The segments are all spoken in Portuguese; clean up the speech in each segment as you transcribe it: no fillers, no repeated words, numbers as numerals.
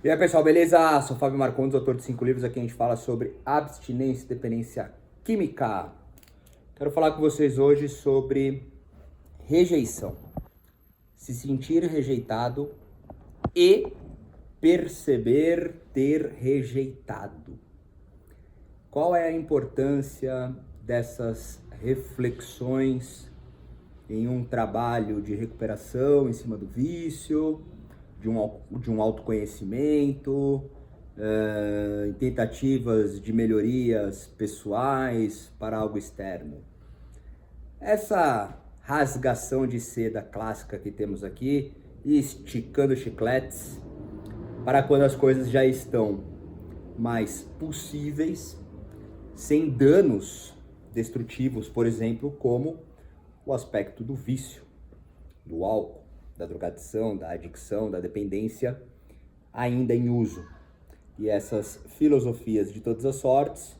E aí, pessoal, beleza? Sou Fábio Marcondes, autor de 5 livros. Aqui a gente fala sobre abstinência e dependência química. Quero falar com vocês hoje sobre rejeição. Se sentir rejeitado e perceber ter rejeitado. Qual é a importância dessas reflexões em um trabalho de recuperação em cima do vício, de um autoconhecimento, em tentativas de melhorias pessoais para algo externo? Essa rasgação de seda clássica que temos aqui, esticando chicletes, para quando as coisas já estão mais possíveis, sem danos destrutivos, por exemplo, como o aspecto do vício, do álcool, da drogadição, da adicção, da dependência, ainda em uso. E essas filosofias de todas as sortes,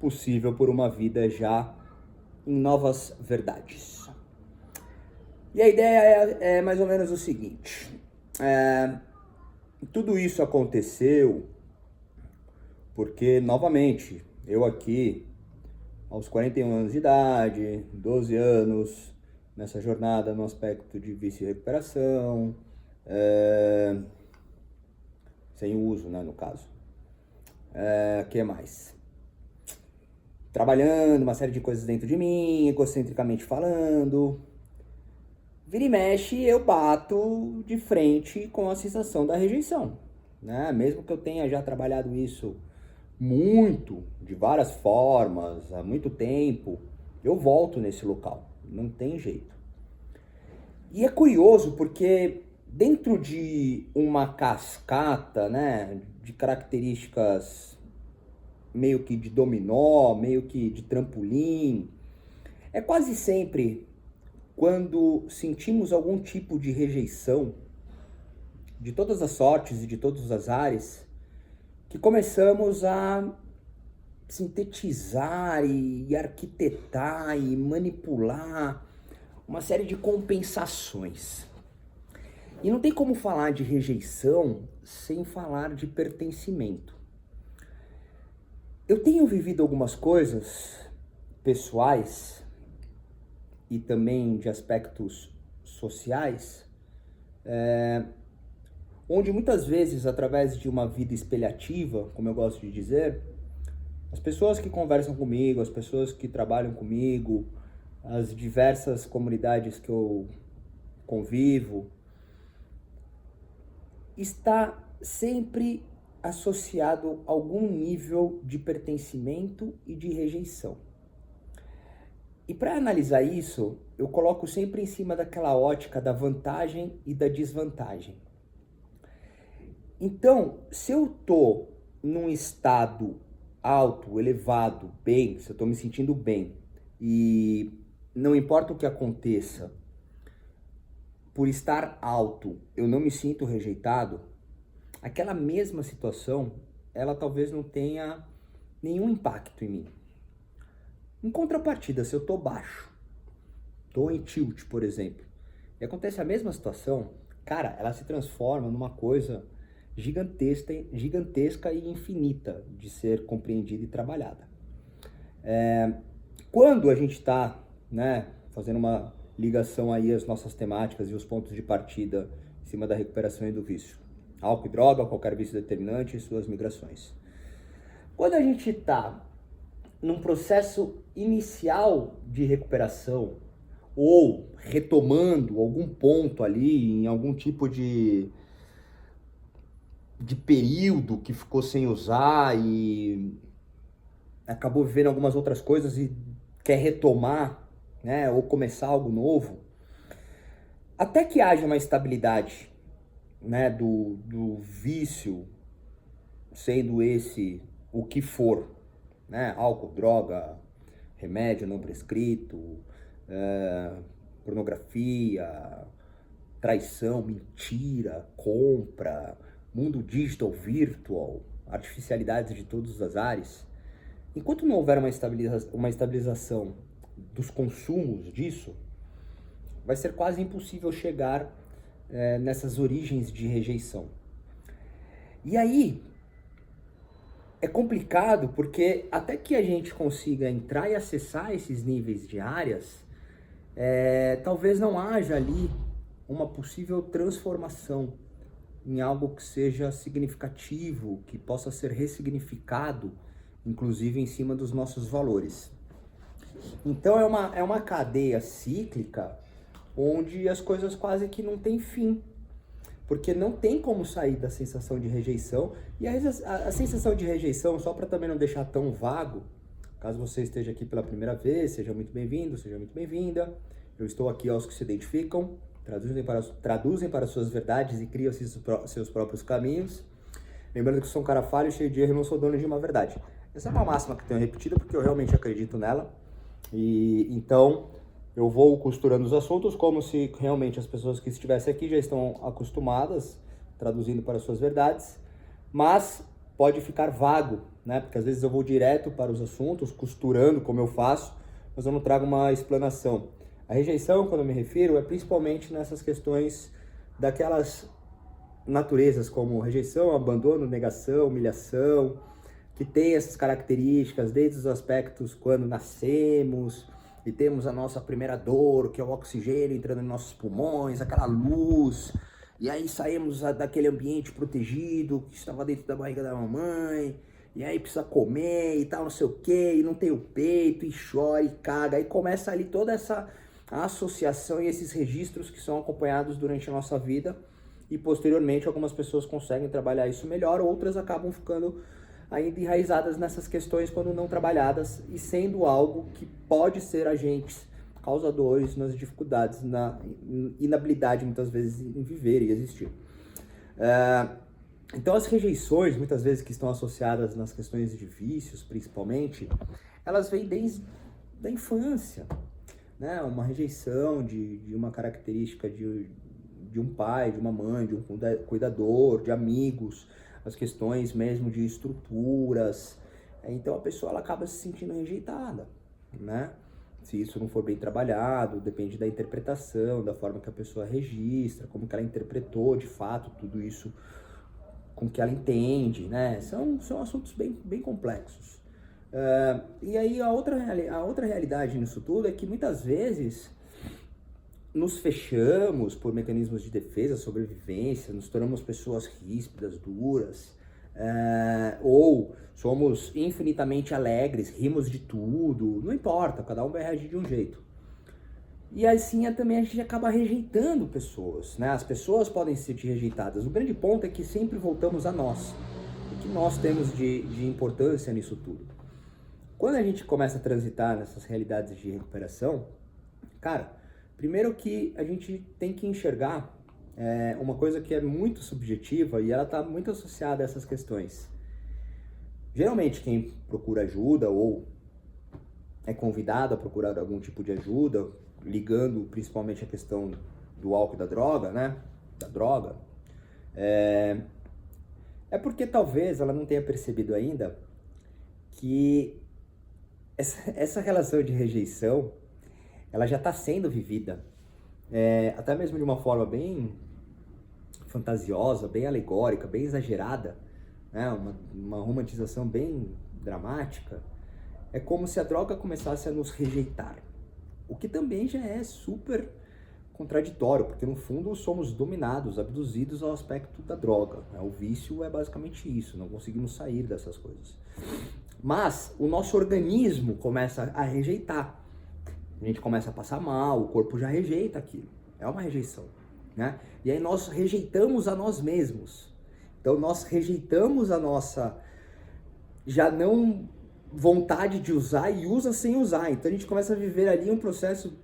possível por uma vida já em novas verdades. E a ideia é mais ou menos o seguinte: tudo isso aconteceu porque, novamente, eu aqui, aos 41 anos de idade, 12 anos, nessa jornada no aspecto de vício e recuperação, sem uso, né, no caso. Que mais? Trabalhando uma série de coisas dentro de mim, egocentricamente falando. Vira e mexe, eu bato de frente com a sensação da rejeição, né? Mesmo que eu tenha já trabalhado isso muito, de várias formas, há muito tempo, eu volto nesse local, não tem jeito. E é curioso porque dentro de uma cascata, né, de características meio que de dominó, meio que de trampolim, é quase sempre quando sentimos algum tipo de rejeição, de todas as sortes e de todos os azares, que começamos a sintetizar e arquitetar e manipular uma série de compensações. E não tem como falar de rejeição sem falar de pertencimento. Eu tenho vivido algumas coisas pessoais e também de aspectos sociais, onde muitas vezes, através de uma vida espelhativa, como eu gosto de dizer, as pessoas que conversam comigo, as pessoas que trabalham comigo, as diversas comunidades que eu convivo, está sempre associado a algum nível de pertencimento e de rejeição. E para analisar isso, eu coloco sempre em cima daquela ótica da vantagem e da desvantagem. Então, se eu tô num estado alto, elevado, bem, se eu tô me sentindo bem, e não importa o que aconteça, por estar alto, eu não me sinto rejeitado, aquela mesma situação, ela talvez não tenha nenhum impacto em mim. Em contrapartida, se eu tô baixo, tô em tilt, por exemplo, e acontece a mesma situação, cara, ela se transforma numa coisa gigantesca e infinita de ser compreendida e trabalhada. Quando a gente está, né, fazendo uma ligação aí às nossas temáticas e os pontos de partida em cima da recuperação e do vício, álcool e droga, qualquer vício determinante e suas migrações. Quando a gente está num processo inicial de recuperação ou retomando algum ponto ali em algum tipo de período que ficou sem usar e acabou vivendo algumas outras coisas e quer retomar, né, ou começar algo novo, até que haja uma estabilidade, né, do vício, sendo esse o que for, né, álcool, droga, remédio não prescrito, pornografia, traição, mentira, compra, mundo digital, virtual, artificialidades de todos os azares. Enquanto não houver uma estabilização dos consumos disso, vai ser quase impossível chegar nessas origens de rejeição. E aí, é complicado porque até que a gente consiga entrar e acessar esses níveis de áreas, talvez não haja ali uma possível transformação em algo que seja significativo, que possa ser ressignificado, inclusive em cima dos nossos valores. Então é uma cadeia cíclica onde as coisas quase que não têm fim, porque não tem como sair da sensação de rejeição. E a sensação de rejeição, só para também não deixar tão vago, caso você esteja aqui pela primeira vez, seja muito bem-vindo, seja muito bem-vinda. Eu estou aqui aos que se identificam, traduzem para suas verdades e criam seus próprios caminhos. Lembrando que eu sou um cara falho, cheio de erro e não sou dono de uma verdade. Essa é uma máxima que eu tenho repetido porque eu realmente acredito nela. E então eu vou costurando os assuntos como se realmente as pessoas que estivessem aqui já estão acostumadas, traduzindo para suas verdades, mas pode ficar vago, né? Porque às vezes eu vou direto para os assuntos, costurando como eu faço, mas eu não trago uma explanação. A rejeição, quando eu me refiro, é principalmente nessas questões daquelas naturezas como rejeição, abandono, negação, humilhação, que tem essas características desde os aspectos quando nascemos e temos a nossa primeira dor, que é o oxigênio entrando em nossos pulmões, aquela luz, e aí saímos daquele ambiente protegido que estava dentro da barriga da mamãe, e aí precisa comer e tal, não sei o que, e não tem o peito, e chora e caga, aí começa ali toda essa associação e esses registros que são acompanhados durante a nossa vida, e posteriormente algumas pessoas conseguem trabalhar isso melhor, outras acabam ficando ainda enraizadas nessas questões quando não trabalhadas e sendo algo que pode ser agentes causadores nas dificuldades, na inabilidade muitas vezes em viver e existir. Então as rejeições, muitas vezes que estão associadas nas questões de vícios principalmente, elas vêm desde a infância, né? Uma rejeição de uma característica de um pai, de uma mãe, de um cuidador, de amigos, as questões mesmo de estruturas. Então a pessoa ela acaba se sentindo rejeitada, né? Se isso não for bem trabalhado, depende da interpretação, da forma que a pessoa registra, como que ela interpretou de fato tudo isso com que ela entende, né? São assuntos bem complexos. E aí a outra realidade nisso tudo é que muitas vezes nos fechamos por mecanismos de defesa, sobrevivência, nos tornamos pessoas ríspidas, duras, ou somos infinitamente alegres, rimos de tudo, não importa, cada um vai reagir de um jeito. E assim também a gente acaba rejeitando pessoas, né? As pessoas podem ser rejeitadas. O grande ponto é que sempre voltamos a nós. O que nós temos de importância nisso tudo? Quando a gente começa a transitar nessas realidades de recuperação, cara, primeiro que a gente tem que enxergar uma coisa que é muito subjetiva e ela está muito associada a essas questões. Geralmente quem procura ajuda ou é convidado a procurar algum tipo de ajuda, ligando principalmente a questão do álcool e da droga, né? Da droga, é porque talvez ela não tenha percebido ainda que essa relação de rejeição ela já está sendo vivida, até mesmo de uma forma bem fantasiosa, bem alegórica, bem exagerada, né? Uma romantização bem dramática. É como se a droga começasse a nos rejeitar, o que também já é super contraditório, porque no fundo somos dominados, abduzidos ao aspecto da droga, né? O vício é basicamente isso, não conseguimos sair dessas coisas. Mas o nosso organismo começa a rejeitar. A gente começa a passar mal, o corpo já rejeita aquilo. É uma rejeição, né? E aí nós rejeitamos a nós mesmos. Então nós rejeitamos a nossa já não vontade de usar e usa sem usar. Então a gente começa a viver ali um processo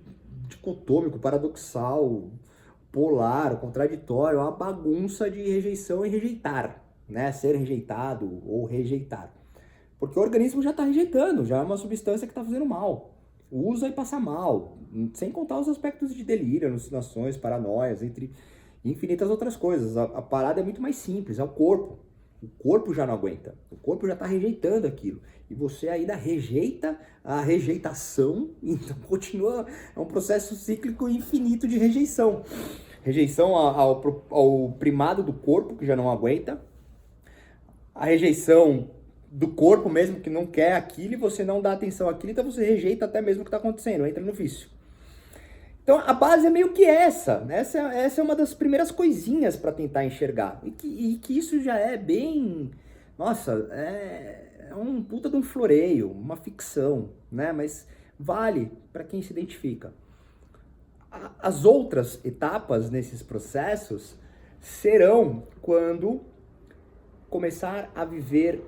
dicotômico, paradoxal, polar, contraditório, uma bagunça de rejeição e rejeitar, né? Ser rejeitado ou rejeitar. Porque o organismo já está rejeitando, já é uma substância que está fazendo mal. Usa e passa mal, sem contar os aspectos de delírio, alucinações, paranoias, entre infinitas outras coisas. A parada é muito mais simples, é o corpo. O corpo já não aguenta, o corpo já está rejeitando aquilo. E você ainda rejeita a rejeitação, então continua, é um processo cíclico infinito de rejeição. Rejeição ao primado do corpo, que já não aguenta, a rejeição do corpo mesmo, que não quer aquilo, e você não dá atenção àquilo, então você rejeita até mesmo o que está acontecendo, entra no vício. Então a base é meio que essa, né? Essa é uma das primeiras coisinhas para tentar enxergar, e que isso já é bem, nossa, é um puta de um floreio, uma ficção, né? Mas vale para quem se identifica. As outras etapas nesses processos serão quando começar a viver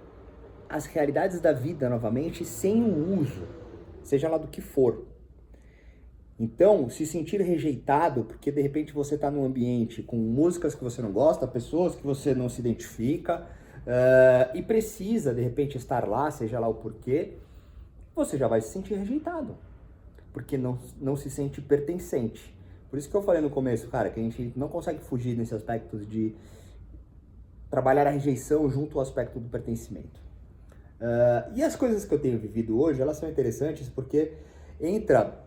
as realidades da vida novamente sem o uso, seja lá do que for. Então, se sentir rejeitado porque de repente você está num ambiente com músicas que você não gosta, pessoas que você não se identifica, e precisa de repente estar lá, seja lá o porquê, você já vai se sentir rejeitado, porque não se sente pertencente. Por isso que eu falei no começo, cara, que a gente não consegue fugir nesse aspecto de trabalhar a rejeição junto ao aspecto do pertencimento. E as coisas que eu tenho vivido hoje, elas são interessantes porque entra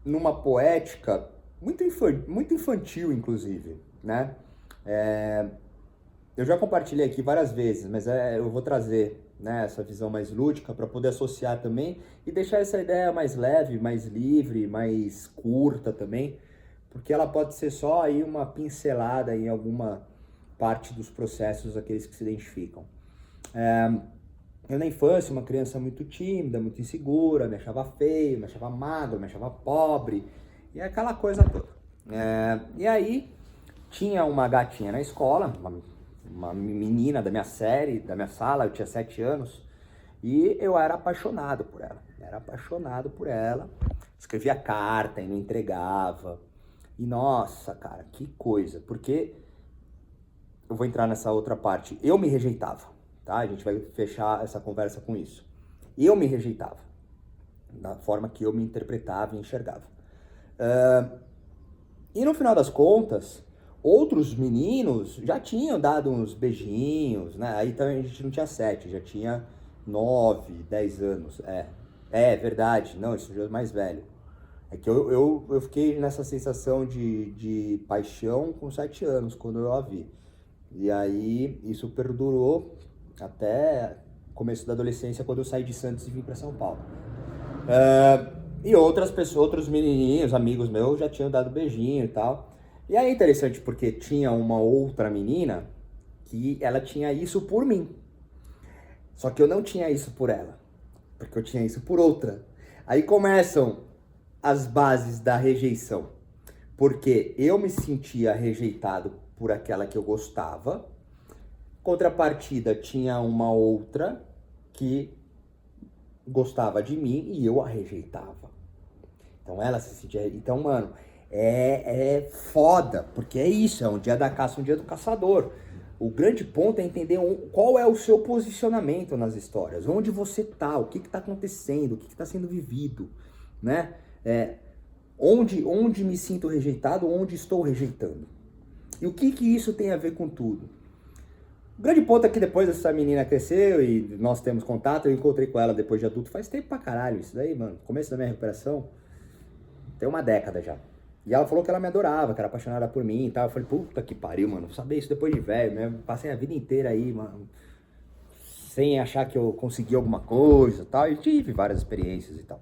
numa poética muito infantil, inclusive, né? Eu já compartilhei aqui várias vezes, mas eu vou trazer, né, essa visão mais lúdica para poder associar também e deixar essa ideia mais leve, mais livre, mais curta também, porque ela pode ser só aí uma pincelada em alguma parte dos processos aqueles que se identificam. Eu na infância, uma criança muito tímida, muito insegura, me achava feio, me achava magro, me achava pobre, e aquela coisa toda. E aí, tinha uma gatinha na escola, uma menina da minha série, da minha sala, eu tinha 7 anos, e eu era apaixonado por ela, escrevia carta e não entregava, e nossa, cara, que coisa, porque eu vou entrar nessa outra parte, eu me rejeitava, tá? A gente vai fechar essa conversa com isso. Eu me rejeitava, da forma que eu me interpretava e enxergava. E no final das contas, outros meninos já tinham dado uns beijinhos, né? Aí também a gente não tinha 7, já tinha 9, 10 anos. É verdade, não, isso já é mais velho. É que eu fiquei nessa sensação de paixão com 7 anos, quando eu a vi. E aí isso perdurou até começo da adolescência, quando eu saí de Santos e vim para São Paulo. E outras pessoas, outros menininhos, amigos meus, já tinham dado beijinho e tal. E aí é interessante porque tinha uma outra menina que ela tinha isso por mim. Só que eu não tinha isso por ela, porque eu tinha isso por outra. Aí começam as bases da rejeição, porque eu me sentia rejeitado por aquela que eu gostava. Contrapartida, tinha uma outra que gostava de mim e eu a rejeitava. Então ela se sentia... Então, mano, é foda, porque é isso, é um dia da caça, um dia do caçador. O grande ponto é entender qual é o seu posicionamento nas histórias, onde você tá, o que tá acontecendo, o que tá sendo vivido, né? Onde me sinto rejeitado, onde estou rejeitando. E o que isso tem a ver com tudo? O grande ponto é que depois essa menina cresceu e nós temos contato, eu encontrei com ela depois de adulto, faz tempo pra caralho isso daí, mano. Começo da minha recuperação, tem uma década já. E ela falou que ela me adorava, que era apaixonada por mim e tal. Eu falei, puta que pariu, mano, saber isso depois de velho, né? Passei a vida inteira aí, mano, sem achar que eu consegui alguma coisa e tal. E tive várias experiências e tal.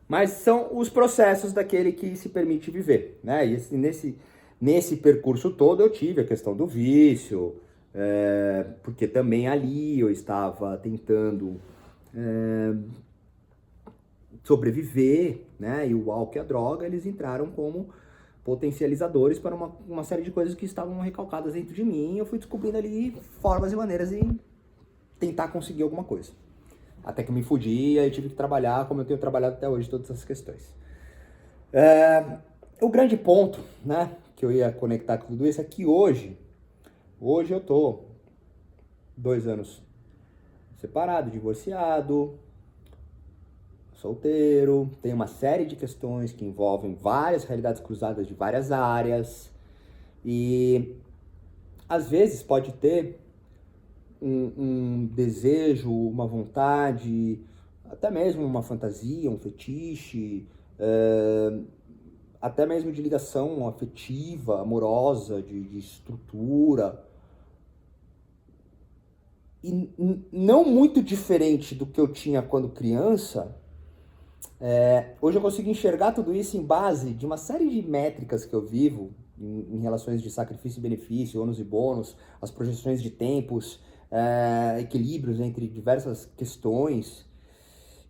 Mas são os processos daquele que se permite viver, né? E nesse percurso todo eu tive a questão do vício, porque também ali eu estava tentando sobreviver, né? E o álcool e a droga, eles entraram como potencializadores para uma série de coisas que estavam recalcadas dentro de mim. Eu fui descobrindo ali formas e maneiras de tentar conseguir alguma coisa. Até que eu me fudi e aí tive que trabalhar como eu tenho trabalhado até hoje, todas essas questões. O grande ponto, né, que eu ia conectar com tudo isso é que hoje eu tô 2 anos separado, divorciado, solteiro, tem uma série de questões que envolvem várias realidades cruzadas de várias áreas e às vezes pode ter um desejo, uma vontade, até mesmo uma fantasia, um fetiche, até mesmo de ligação afetiva, amorosa, de estrutura, não muito diferente do que eu tinha quando criança, hoje eu consigo enxergar tudo isso em base de uma série de métricas que eu vivo em relações de sacrifício e benefício, ônus e bônus, as projeções de tempos, equilíbrios entre diversas questões.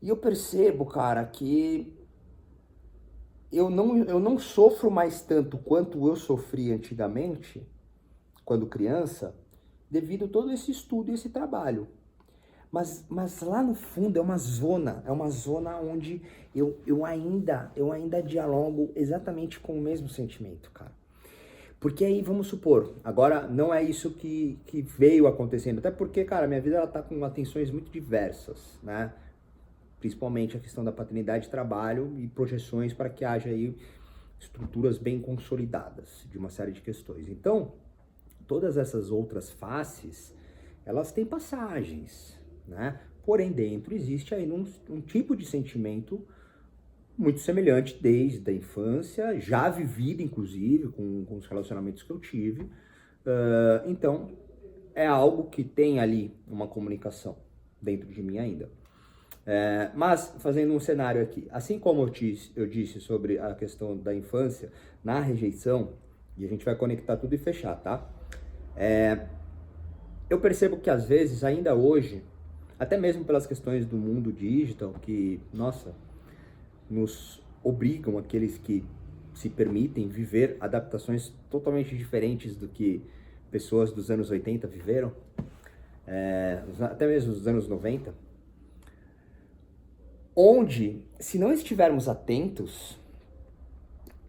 E eu percebo, cara, que eu não sofro mais tanto quanto eu sofri antigamente, quando criança, devido a todo esse estudo e esse trabalho. Mas lá no fundo é uma zona onde eu ainda dialogo exatamente com o mesmo sentimento, cara. Porque aí, vamos supor, agora não é isso que veio acontecendo, até porque, cara, minha vida ela tá com atenções muito diversas, né? Principalmente a questão da paternidade, trabalho e projeções para que haja aí estruturas bem consolidadas de uma série de questões. Então, todas essas outras faces, elas têm passagens, né? Porém, dentro existe aí um tipo de sentimento muito semelhante desde a infância, já vivido, inclusive, com os relacionamentos que eu tive. Então, é algo que tem ali uma comunicação dentro de mim ainda. Mas, fazendo um cenário aqui, assim como eu disse sobre a questão da infância, na rejeição, e a gente vai conectar tudo e fechar, tá? Eu percebo que às vezes, ainda hoje, até mesmo pelas questões do mundo digital, que, nossa, nos obrigam, aqueles que se permitem viver adaptações totalmente diferentes do que pessoas dos anos 80 viveram, até mesmo dos anos 90, onde, se não estivermos atentos,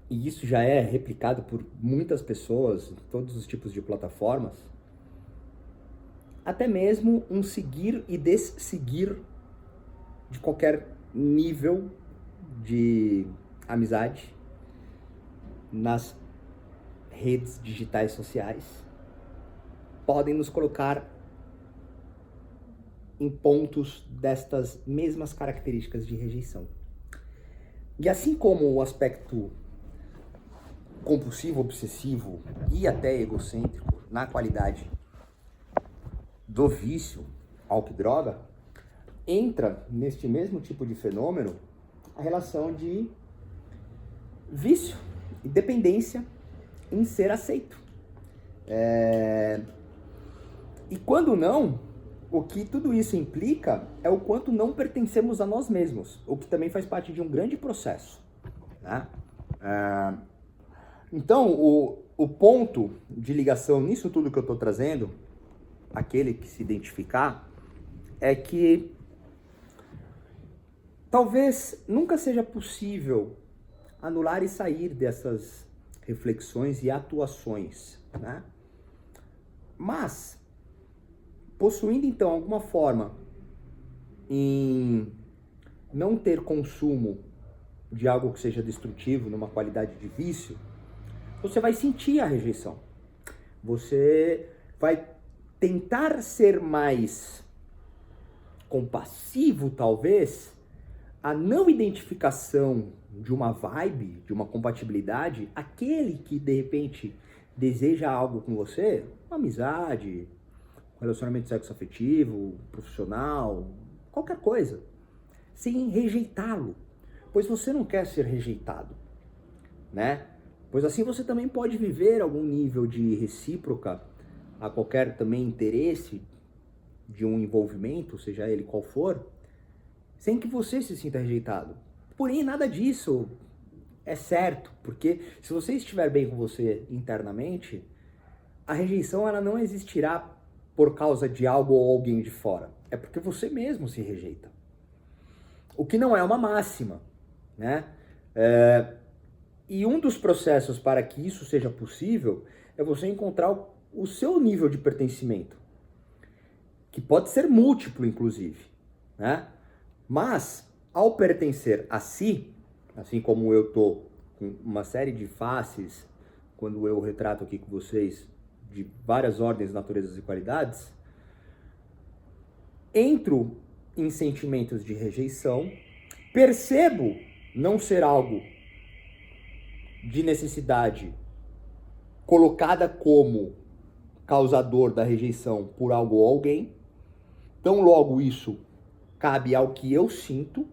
e isso já é replicado por muitas pessoas, todos os tipos de plataformas, até mesmo um seguir e desseguir de qualquer nível de amizade nas redes digitais sociais podem nos colocar em pontos destas mesmas características de rejeição. E assim como o aspecto compulsivo, obsessivo e até egocêntrico na qualidade do vício, álcool e droga, entra neste mesmo tipo de fenômeno a relação de vício e dependência em ser aceito. E quando não, o que tudo isso implica é o quanto não pertencemos a nós mesmos, o que também faz parte de um grande processo, né? Então, o ponto de ligação nisso tudo que eu estou trazendo, aquele que se identificar, é que talvez nunca seja possível anular e sair dessas reflexões e atuações, né? Mas, possuindo então alguma forma em não ter consumo de algo que seja destrutivo, numa qualidade de vício, você vai sentir a rejeição. Você vai tentar ser mais compassivo, talvez, a não identificação de uma vibe, de uma compatibilidade, aquele que de repente deseja algo com você, uma amizade, um relacionamento sexoafetivo, profissional, qualquer coisa, sem rejeitá-lo, pois você não quer ser rejeitado, né? Pois assim você também pode viver algum nível de recíproca a qualquer também interesse de um envolvimento, seja ele qual for, sem que você se sinta rejeitado. Porém, nada disso é certo, porque se você estiver bem com você internamente, a rejeição ela não existirá por causa de algo ou alguém de fora. É porque você mesmo se rejeita. O que não é uma máxima, né? E um dos processos para que isso seja possível é você encontrar o seu nível de pertencimento, que pode ser múltiplo, inclusive, né? Mas, ao pertencer a si, assim como eu tô com uma série de faces, quando eu retrato aqui com vocês, de várias ordens, naturezas e qualidades, entro em sentimentos de rejeição, percebo não ser algo de necessidade colocada como causador da rejeição por algo ou alguém, Então, logo isso cabe ao que eu sinto.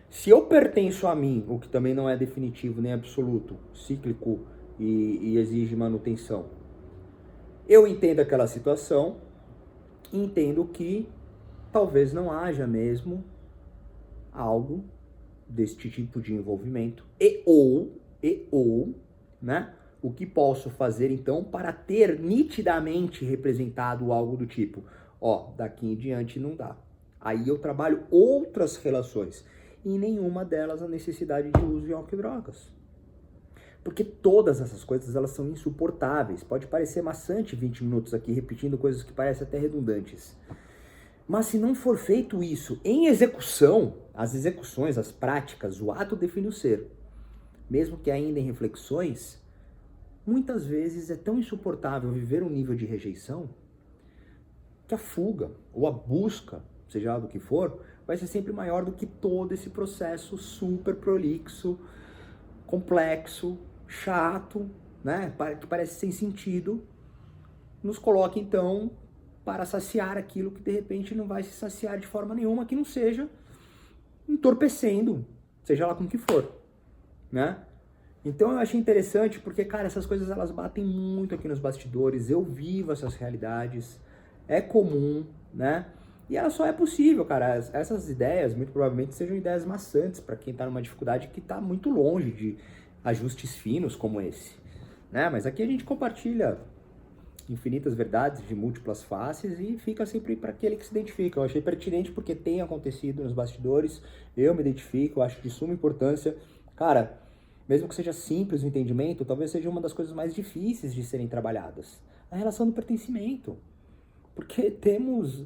Se eu pertenço a mim, o que também não é definitivo nem absoluto, cíclico e exige manutenção, eu entendo aquela situação, entendo que talvez não haja mesmo algo deste tipo de envolvimento né? O que posso fazer então para ter nitidamente representado algo do tipo, ó, daqui em diante não dá. Aí eu trabalho outras relações e em nenhuma delas a necessidade de uso de álcool e drogas. Porque todas essas coisas, elas são insuportáveis. Pode parecer maçante 20 minutos aqui repetindo coisas que parecem até redundantes. Mas se não for feito isso em execução, as execuções, as práticas, o ato define o ser. Mesmo que ainda em reflexões, muitas vezes é tão insuportável viver um nível de rejeição que a fuga ou a busca, seja lá do que for, vai ser sempre maior do que todo esse processo super prolixo, complexo, chato, né, que parece sem sentido, nos coloca então para saciar aquilo que de repente não vai se saciar de forma nenhuma, que não seja entorpecendo, seja lá com o que for, né? Então eu achei interessante porque, cara, essas coisas elas batem muito aqui nos bastidores, eu vivo essas realidades, é comum, né? E ela só é possível, cara, essas ideias muito provavelmente sejam ideias maçantes para quem tá numa dificuldade que tá muito longe de ajustes finos como esse, né? Mas aqui a gente compartilha infinitas verdades de múltiplas faces e fica sempre para aquele que se identifica. Eu achei pertinente porque tem acontecido nos bastidores, eu me identifico, eu acho de suma importância. Cara, mesmo que seja simples o entendimento, talvez seja uma das coisas mais difíceis de serem trabalhadas. A relação do pertencimento. Porque temos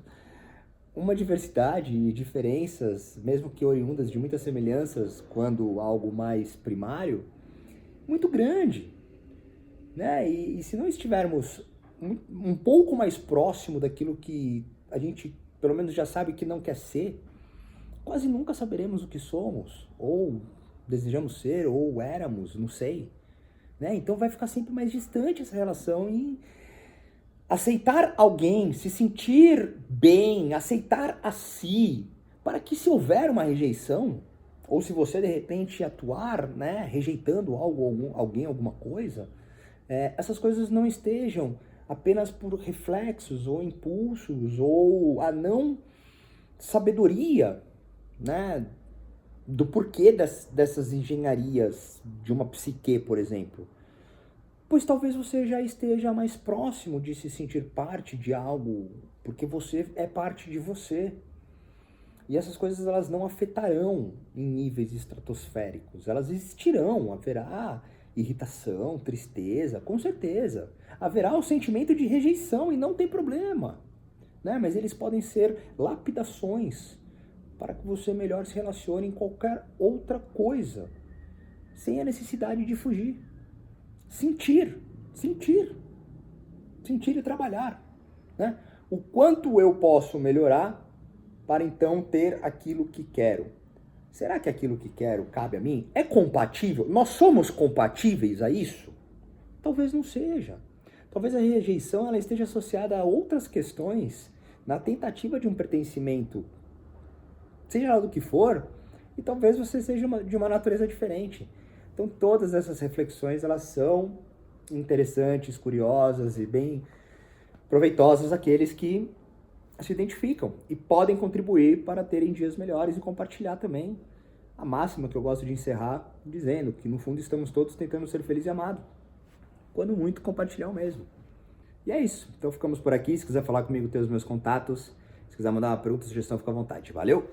uma diversidade e diferenças, mesmo que oriundas de muitas semelhanças, quando algo mais primário, muito grande, né? E se não estivermos um pouco mais próximo daquilo que a gente, pelo menos, já sabe que não quer ser, quase nunca saberemos o que somos, ou desejamos ser, ou éramos, não sei, né? Então vai ficar sempre mais distante essa relação e aceitar alguém, se sentir bem, aceitar a si, para que se houver uma rejeição, ou se você de repente atuar, né, rejeitando algo, alguém, alguma coisa, essas coisas não estejam apenas por reflexos ou impulsos ou a não sabedoria, né, do porquê dessas engenharias de uma psique, por exemplo. Pois talvez você já esteja mais próximo de se sentir parte de algo, porque você é parte de você. E essas coisas elas não afetarão em níveis estratosféricos, elas existirão, haverá irritação, tristeza, com certeza. Haverá o sentimento de rejeição e não tem problema, né? Mas eles podem ser lapidações para que você melhor se relacione em qualquer outra coisa, sem a necessidade de fugir. Sentir e trabalhar, né? O quanto eu posso melhorar para então ter aquilo que quero. Será que aquilo que quero cabe a mim? É compatível? Nós somos compatíveis a isso? Talvez não seja. Talvez a rejeição ela esteja associada a outras questões na tentativa de um pertencimento, seja lá do que for, e talvez você seja de uma natureza diferente. Então todas essas reflexões elas são interessantes, curiosas e bem proveitosas àqueles que se identificam e podem contribuir para terem dias melhores e compartilhar também a máxima que eu gosto de encerrar dizendo que no fundo estamos todos tentando ser felizes e amados, quando muito compartilhar o mesmo. E é isso, então ficamos por aqui. Se quiser falar comigo, tem os meus contatos. Se quiser mandar uma pergunta, sugestão, fica à vontade. Valeu!